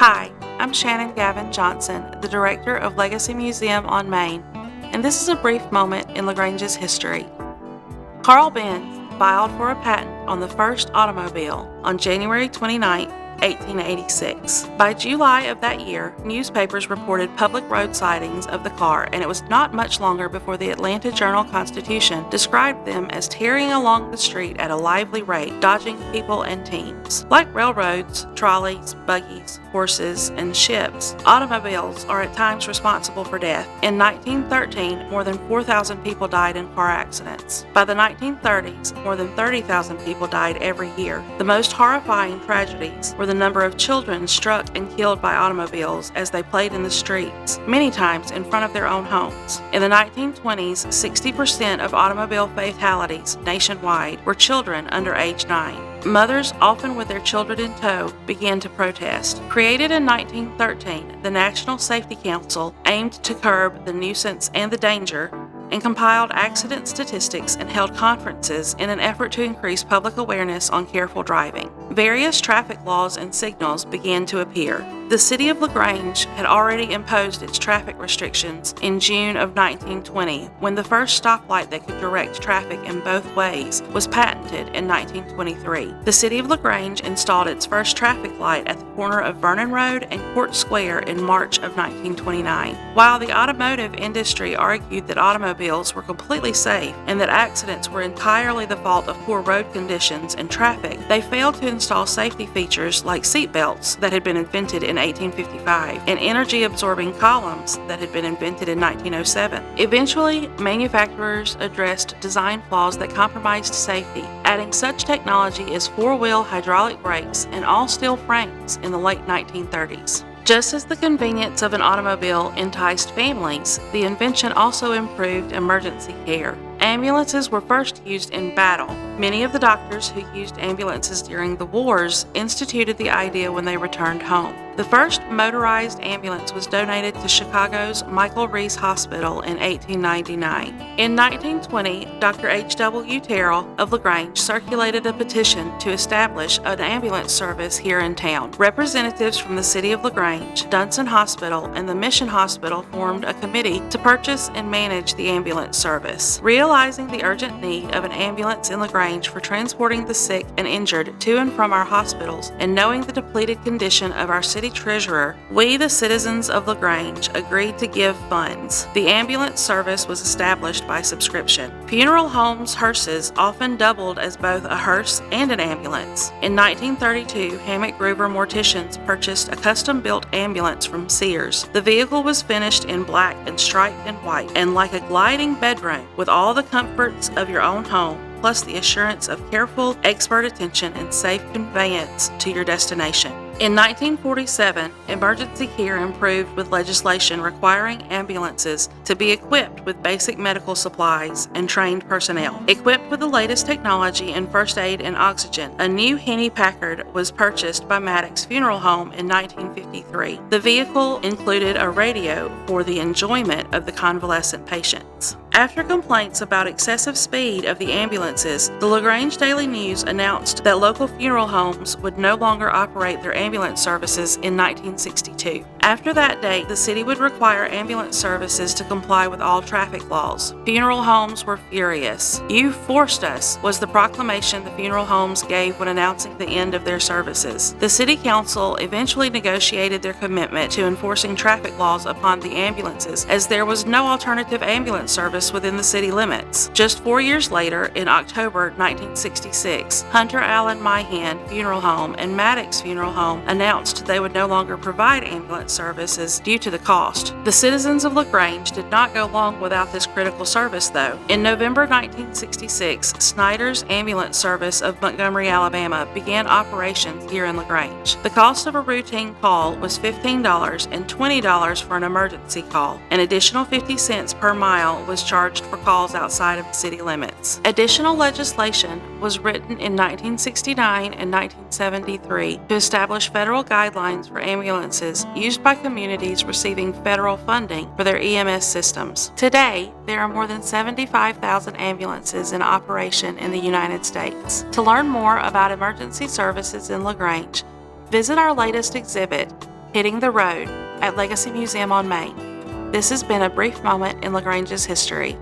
Hi, I'm Shannon Gavin Johnson, the Director of Legacy Museum on Main, and this is a brief moment in LaGrange's history. Carl Benz filed for a patent on the first automobile on January 29, 1886. By July of that year, newspapers reported public road sightings of the car, and it was not much longer before the Atlanta Journal-Constitution described them as tearing along the street at a lively rate, dodging people and teams. Like railroads, trolleys, buggies, horses, and ships, automobiles are at times responsible for death. In 1913, more than 4,000 people died in car accidents. By the 1930s, more than 30,000 people died every year. The most horrifying tragedies were the number of children struck and killed by automobiles as they played in the streets, many times in front of their own homes. In the 1920s, 60% of automobile fatalities nationwide were children under age 9. Mothers, often with their children in tow, began to protest. Created in 1913, the National Safety Council aimed to curb the nuisance and the danger, and compiled accident statistics and held conferences in an effort to increase public awareness on careful driving. Various traffic laws and signals began to appear. The city of LaGrange had already imposed its traffic restrictions in June of 1920, when the first stoplight that could direct traffic in both ways was patented in 1923. The city of LaGrange installed its first traffic light at the corner of Vernon Road and Court Square in March of 1929. While the automotive industry argued that automobiles were completely safe and that accidents were entirely the fault of poor road conditions and traffic, they failed to install safety features like seat belts that had been invented in 1855 and energy-absorbing columns that had been invented in 1907. Eventually, manufacturers addressed design flaws that compromised safety, adding such technology as four-wheel hydraulic brakes and all-steel frames in the late 1930s. Just as the convenience of an automobile enticed families, the invention also improved emergency care. Ambulances were first used in battle. Many of the doctors who used ambulances during the wars instituted the idea when they returned home. The first motorized ambulance was donated to Chicago's Michael Reese Hospital in 1899. In 1920, Dr. H.W. Terrell of LaGrange circulated a petition to establish an ambulance service here in town. Representatives from the city of LaGrange, Dunson Hospital, and the Mission Hospital formed a committee to purchase and manage the ambulance service. Realizing the urgent need of an ambulance in LaGrange for transporting the sick and injured to and from our hospitals, and knowing the depleted condition of our city treasurer, we, the citizens of LaGrange, agreed to give funds. The ambulance service was established by subscription. Funeral homes' hearses often doubled as both a hearse and an ambulance. In 1932, Hammock Groover Morticians purchased a custom-built ambulance from Sears. The vehicle was finished in black and striped in white, and like a gliding bedroom, with all the comforts of your own home, plus the assurance of careful, expert attention and safe conveyance to your destination. In 1947, emergency care improved with legislation requiring ambulances to be equipped with basic medical supplies and trained personnel. Equipped with the latest technology in first aid and oxygen, a new Henny Packard was purchased by Maddox Funeral Home in 1953. The vehicle included a radio for the enjoyment of the convalescent patients. After complaints about excessive speed of the ambulances, the LaGrange Daily News announced that local funeral homes would no longer operate their ambulance services in 1962. After that date, the city would require ambulance services to comply with all traffic laws. Funeral homes were furious. "You forced us," was the proclamation the funeral homes gave when announcing the end of their services. The city council eventually negotiated their commitment to enforcing traffic laws upon the ambulances, as there was no alternative ambulance service within the city limits. Just 4 years later, in October 1966, Hunter Allen Myhan Funeral Home and Maddox Funeral Home announced they would no longer provide ambulance services due to the cost. The citizens of LaGrange did not go long without this critical service, though. In November 1966, Snyder's Ambulance Service of Montgomery, Alabama began operations here in LaGrange. The cost of a routine call was $15 and $20 for an emergency call. An additional 50 cents per mile was charged for calls outside of the city limits. Additional legislation was written in 1969 and 1973 to establish federal guidelines for ambulances used by communities receiving federal funding for their EMS systems. Today, there are more than 75,000 ambulances in operation in the United States. To learn more about emergency services in LaGrange, visit our latest exhibit, Hitting the road at Legacy Museum on Main. This has been a brief moment in LaGrange's history.